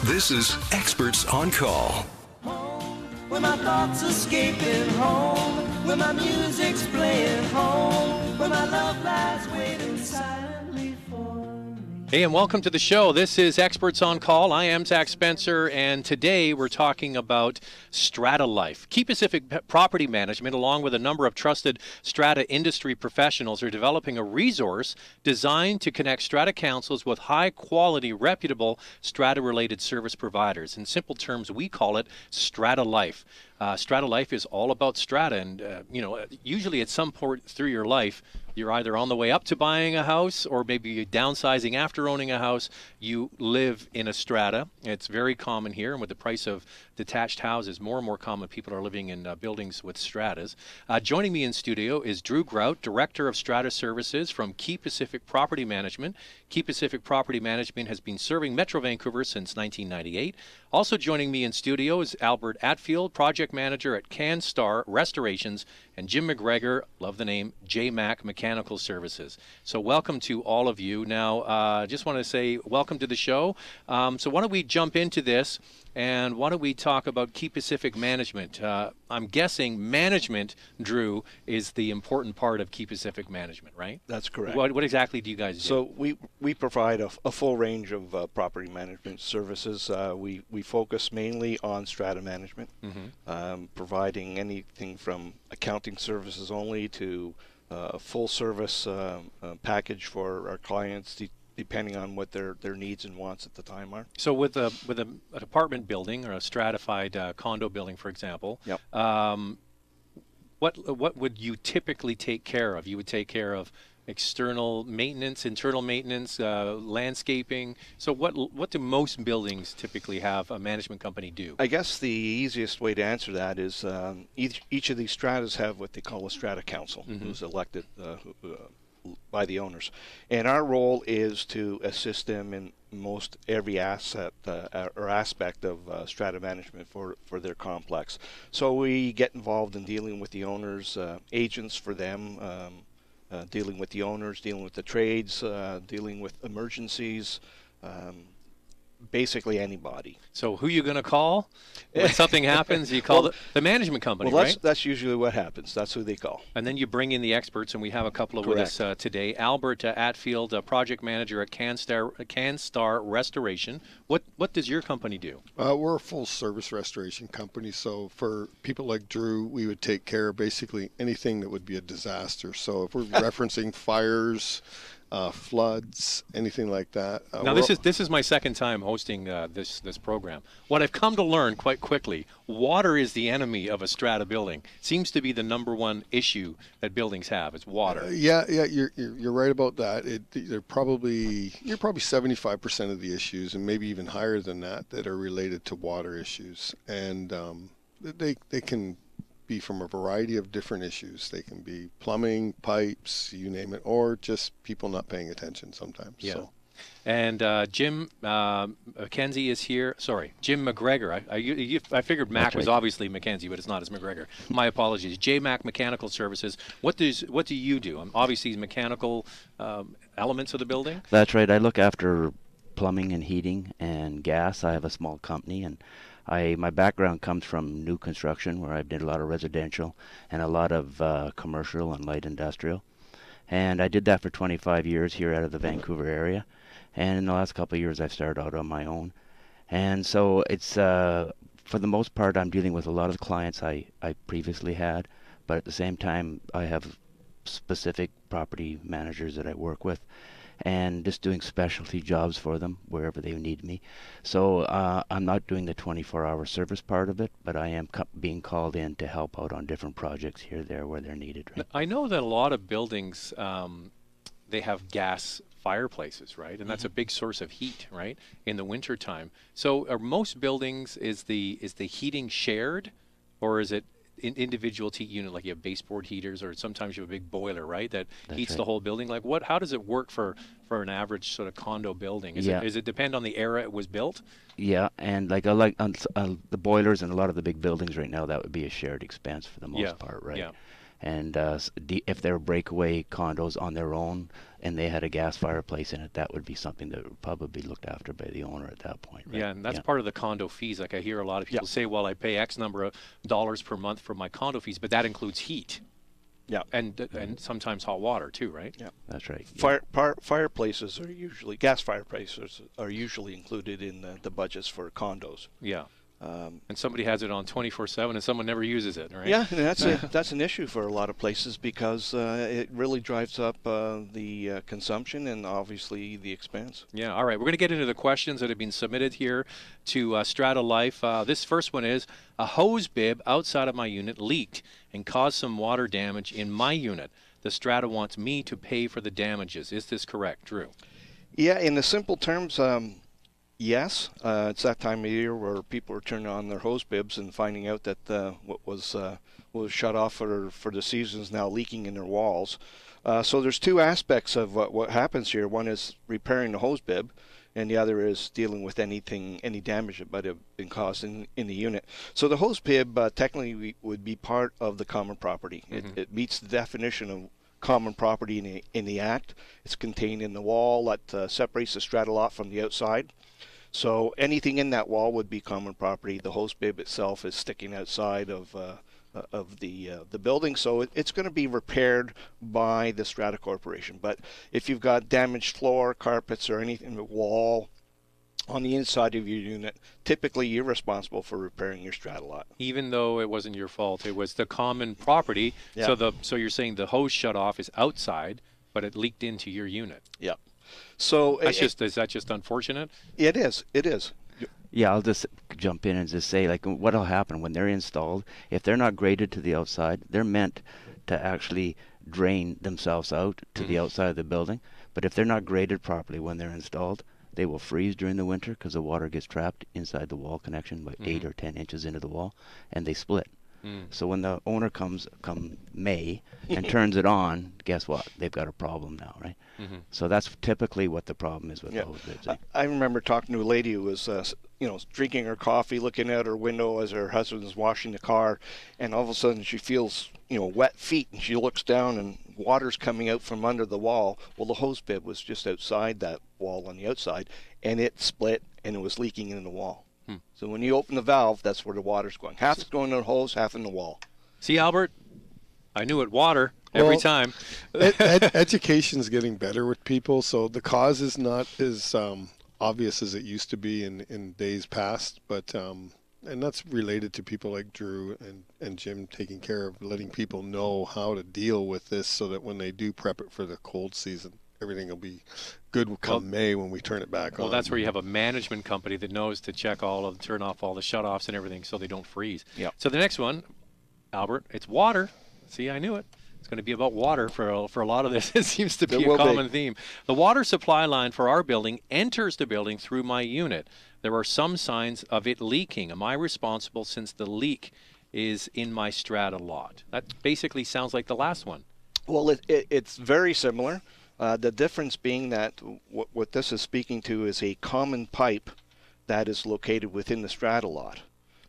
This is Experts on Call. Home, where my thoughts escaping home, where my music's playing home, where my love lies waiting silently for me. Hey, and welcome to the show. This is Experts on Call. I am Zach Spencer, and today we're talking about StrataLife. Key Pacific Property Management, along with a number of trusted strata industry professionals, are developing a resource designed to connect strata councils with high-quality, reputable strata-related service providers. In simple terms, we call it StrataLife. StrataLife is all about strata, and usually at some point through your life, you're either on the way up to buying a house or maybe you're downsizing after owning a house. You live in a strata. It's very common here, and with the price of detached houses, more and more common people are living in buildings with stratas. Joining me in studio is Drew Grout, Director of Strata Services from Key Pacific Property Management. Key Pacific Property Management has been serving Metro Vancouver since 1998. Also joining me in studio is Albert Atfield, Project Manager at CanStar Restorations, and Jim McGregor, love the name, JMac Mechanical Services. So welcome to all of you. Now, just want to say welcome to the show. So why don't we jump into this, and why don't we talk about Key Pacific Management? I'm guessing management, Drew, is the important part of Key Pacific Management, right? That's correct. What exactly do you guys do? So we provide a full range of property management services. We focus mainly on strata management, providing anything from accounting services only to a full service package for our clients, depending on what their needs and wants at the time are. So with an apartment building or a stratified condo building, for example, Yep. What would you typically take care of? You would take care of external maintenance, internal maintenance, landscaping. So what do most buildings typically have a management company do? I guess the easiest way to answer that is each of these stratas have what they call a strata council, who's elected by the owners. And our role is to assist them in most every asset or aspect of strata management for their complex. So we get involved in dealing with the owners, agents for them, dealing with the owners, dealing with the trades, dealing with emergencies, basically anybody. So who are you going to call when something happens? You call the management company, well, right? That's usually what happens. That's who they call. And then you bring in the experts, and we have a couple of with us today. Albert Atfield, Project Manager at CanStar Restoration. What does your company do? We're a full-service restoration company, so for people like Drew, we would take care of basically anything that would be a disaster. So if we're referencing fires, floods, anything like that. Now this is my second time hosting this program. What I've come to learn quite quickly: water is the enemy of a strata building. Seems to be the number one issue that buildings have. It's water. Yeah, you're right about that. You're probably 75% of the issues, and maybe even higher than that are related to water issues, and they can be from a variety of different issues. They can be plumbing, pipes, you name it, or just people not paying attention sometimes. Yeah. So. And Jim McKenzie is here. Sorry, Jim McGregor. I figured Mac was obviously McKenzie, but it's not. It's McGregor. My apologies. JMac Mechanical Services. What do you do? Obviously, mechanical elements of the building. That's right. I look after plumbing and heating and gas. I have a small company, and my background comes from new construction, where I did a lot of residential and a lot of commercial and light industrial. And I did that for 25 years here out of the Vancouver area. And in the last couple of years, I've started out on my own. And so it's, for the most part, I'm dealing with a lot of the clients I previously had. But at the same time, I have specific property managers that I work with, and just doing specialty jobs for them wherever they need me. So I'm not doing the 24-hour service part of it, but I am being called in to help out on different projects here, there, where they're needed. Right? I know that a lot of buildings, they have gas fireplaces, right? And that's a big source of heat, right, in the winter time. So are most buildings, is the heating shared, or is it individual heat unit, like you have baseboard heaters, or sometimes you have a big boiler, right, that heats the whole building? Like how does it work for an average sort of condo building? Does it depend on the era it was built? Yeah, and like the boilers in a lot of the big buildings right now, that would be a shared expense for the most part, right? Yeah. And if they're breakaway condos on their own and they had a gas fireplace in it, that would be something that would probably be looked after by the owner at that point. Right? Yeah, and that's part of the condo fees. Like I hear a lot of people say, well, I pay X number of dollars per month for my condo fees, but that includes heat. Yeah, and sometimes hot water too, right? Yeah, that's right. Fireplaces are usually gas fireplaces are usually included in the budgets for condos. Yeah. And somebody has it on 24/7, and someone never uses it, right? Yeah, and that's an issue for a lot of places because it really drives up the consumption and obviously the expense. Yeah. All right, we're going to get into the questions that have been submitted here to StrataLife. This first one is: a hose bib outside of my unit leaked and caused some water damage in my unit. The Strata wants me to pay for the damages. Is this correct, Drew? Yeah, in the simple terms. Yes, it's that time of year where people are turning on their hose bibs and finding out that what was shut off for the season is now leaking in their walls. So there's two aspects of what happens here. One is repairing the hose bib, and the other is dealing with any damage that might have been caused in the unit. So the hose bib technically would be part of the common property. Mm-hmm. It meets the definition of common property in the Act. It's contained in the wall that separates the strata lot from the outside. So anything in that wall would be common property. The hose bib itself is sticking outside of the building, so it's going to be repaired by the Strata Corporation. But if you've got damaged floor, carpets, or anything in the wall on the inside of your unit, typically you're responsible for repairing your strata lot. Even though it wasn't your fault, it was the common property. Yeah. So you're saying the hose shut off is outside, but it leaked into your unit. Yeah. So is that just unfortunate? It is. It is. Yeah, I'll just jump in and just say, like, what'll happen when they're installed, if they're not graded to the outside, they're meant to actually drain themselves out to the outside of the building. But if they're not graded properly when they're installed, they will freeze during the winter because the water gets trapped inside the wall connection, like 8 or 10 inches into the wall, and they split. So when the owner comes come May and turns it on, guess what? They've got a problem now, right? So that's typically what the problem is with those bibs. I remember talking to a lady who was, drinking her coffee, looking out her window as her husband is washing the car, and all of a sudden she feels, wet feet, and she looks down and water's coming out from under the wall. Well, the hose bib was just outside that wall on the outside, and it split and it was leaking in the wall. So when you open the valve, that's where the water's going. Half is going in the hose, half in the wall. See, Albert, I knew it. Water every time. Education's getting better with people, so the cause is not as obvious as it used to be in days past. But and that's related to people like Drew and Jim taking care of letting people know how to deal with this, so that when they do prep it for the cold season, everything will be good come May when we turn it back on. Well, that's where you have a management company that knows to turn off all the shutoffs and everything so they don't freeze. Yep. So the next one, Albert, it's water. See, I knew it. It's going to be about water for a lot of this. It seems to be a common theme. The water supply line for our building enters the building through my unit. There are some signs of it leaking. Am I responsible since the leak is in my strata lot? That basically sounds like the last one. Well, it's very similar. The difference being that what this is speaking to is a common pipe that is located within the strata lot.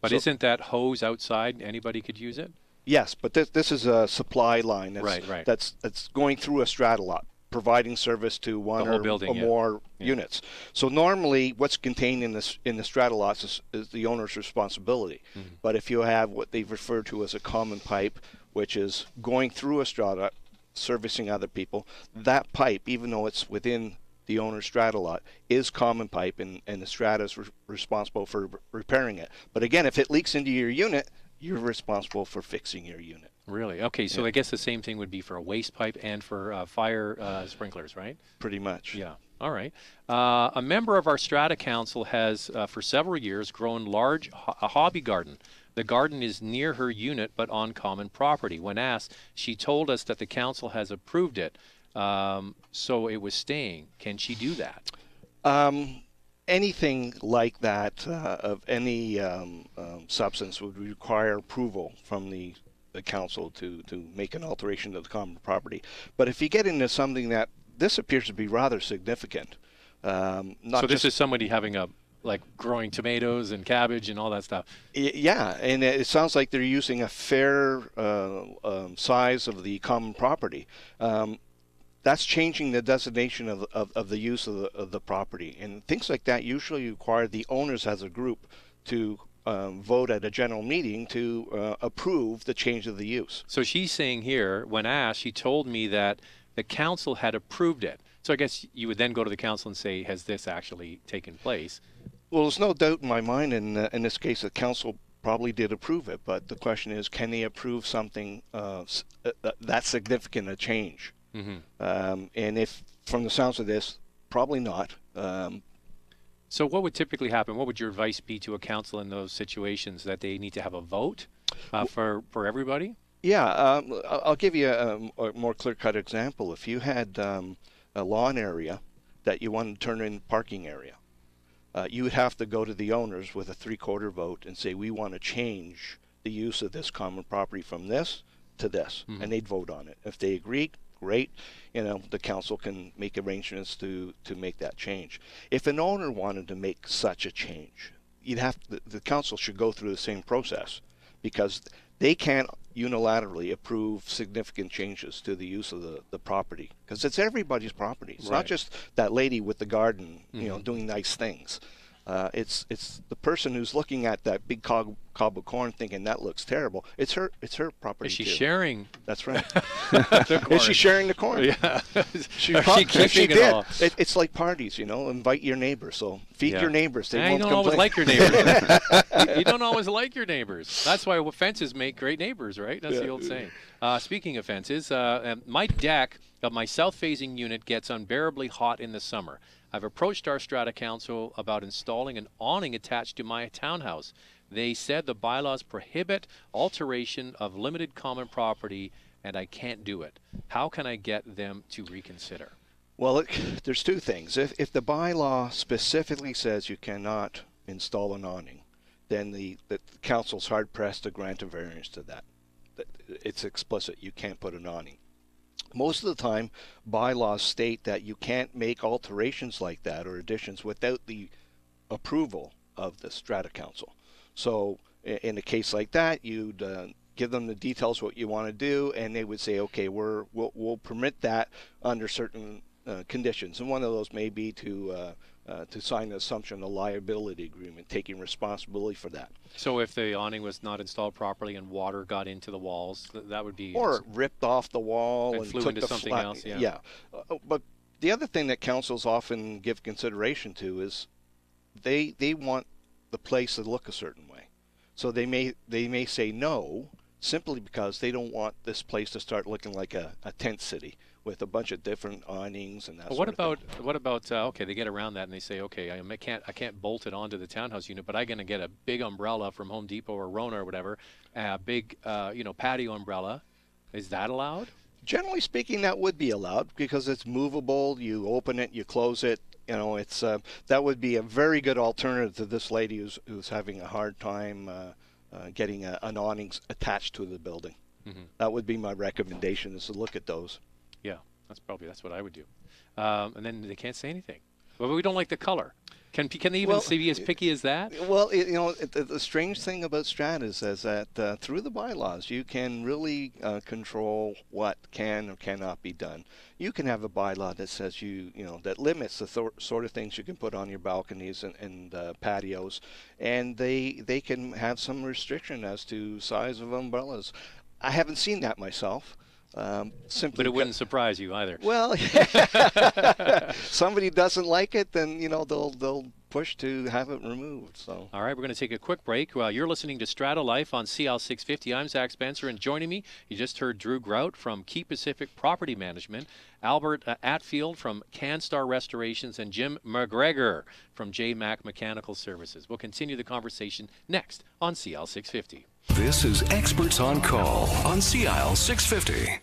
But isn't that hose outside? Anybody could use it? Yes, but this is a supply line that's going through a strata lot, providing service to one or more units. So normally what's contained in the strata lots is the owner's responsibility. But if you have what they refer to as a common pipe, which is going through a strata, servicing other people, that pipe, even though it's within the owner's strata lot, is common pipe, and the strata is responsible for repairing it. But again, if it leaks into your unit, you're responsible for fixing your unit. Really? Okay, so I guess the same thing would be for a waste pipe and for fire sprinklers, right? Pretty much. Yeah. All right. A member of our Strata Council has, for several years, grown a hobby garden. The garden is near her unit, but on common property. When asked, she told us that the council has approved it, so it was staying. Can she do that? Anything like that of any substance would require approval from the council to make an alteration to the common property. But if you get into something that this appears to be rather significant, so this is somebody having a like growing tomatoes and cabbage and all that stuff. Yeah, and it sounds like they're using a fair size of the common property. That's changing the designation of the use of the property. And things like that usually require the owners as a group to vote at a general meeting to approve the change of the use. So she's saying here, when asked, she told me that the council had approved it. So I guess you would then go to the council and say, has this actually taken place? Well, there's no doubt in my mind in this case the council probably did approve it, but the question is, can they approve something that significant a change? Mm-hmm. And if, from the sounds of this, probably not. So what would typically happen? What would your advice be to a council in those situations, that they need to have a vote for everybody? Yeah, I'll give you a more clear-cut example. If you had a lawn area that you wanted to turn in parking area, you would have to go to the owners with a 3/4 vote and say, we want to change the use of this common property from this to this, mm-hmm. and they'd vote on it. If they agree, great. The council can make arrangements to make that change. If an owner wanted to make such a change, the council should go through the same process, because they can't unilaterally approve significant changes to the use of the property, because it's everybody's property. It's not just that lady with the garden, mm-hmm. Doing nice things. It's the person who's looking at that big cob of corn thinking that looks terrible. It's her property. Is she too. Sharing? That's right. Is she sharing the corn? Yeah. She keeping it all? It's like parties, invite your neighbors. So feed your neighbors. They won't you don't complain. always like your neighbors. You don't always like your neighbors. That's why fences make great neighbors, right? That's the old saying. Speaking of fences, my deck of my south-facing unit gets unbearably hot in the summer. I've approached our Strata Council about installing an awning attached to my townhouse. They said the bylaws prohibit alteration of limited common property, and I can't do it. How can I get them to reconsider? Well, there's two things. If the bylaw specifically says you cannot install an awning, then the council's hard-pressed to grant a variance to that. It's explicit. You can't put an awning. Most of the time, bylaws state that you can't make alterations like that or additions without the approval of the Strata Council. So in a case like that, you'd give them the details what you want to do, and they would say, okay, we'll permit that under certain conditions. And one of those may be to sign an assumption of liability agreement, taking responsibility for that. So if the awning was not installed properly and water got into the walls, that would be... Or it ripped off the wall and flew took into the something else, yeah. But the other thing that councils often give consideration to is they want the place to look a certain way. So they may say no, simply because they don't want this place to start looking like a tent city with a bunch of different awnings and that What about okay, they get around that and they say, okay, I can't bolt it onto the townhouse unit, but I'm going to get a big umbrella from Home Depot or Rona or whatever, a big patio umbrella. Is that allowed? Generally speaking, that would be allowed, because it's movable. You open it, you close it. It's that would be a very good alternative to this lady who's having a hard time getting an awning attached to the building. Mm-hmm. That would be my recommendation, is to look at those. Yeah, that's what I would do. And then they can't say anything. Well, we don't like the color. Can they even be as picky as that? Well, the strange thing about Strata is that through the bylaws, you can really control what can or cannot be done. You can have a bylaw that says that limits the sort of things you can put on your balconies and patios, and they can have some restriction as to size of umbrellas. I haven't seen that myself. But it wouldn't surprise you either. Well, somebody doesn't like it, then they'll push to have it removed. So. All right, we're going to take a quick break. While you're listening to StrataLife on CL 650, I'm Zach Spencer, and joining me, you just heard Drew Grout from Key Pacific Property Management, Albert Atfield from CanStar Restorations, and Jim McGregor from J Mac Mechanical Services. We'll continue the conversation next on CL 650. This is Experts on Call on CL 650.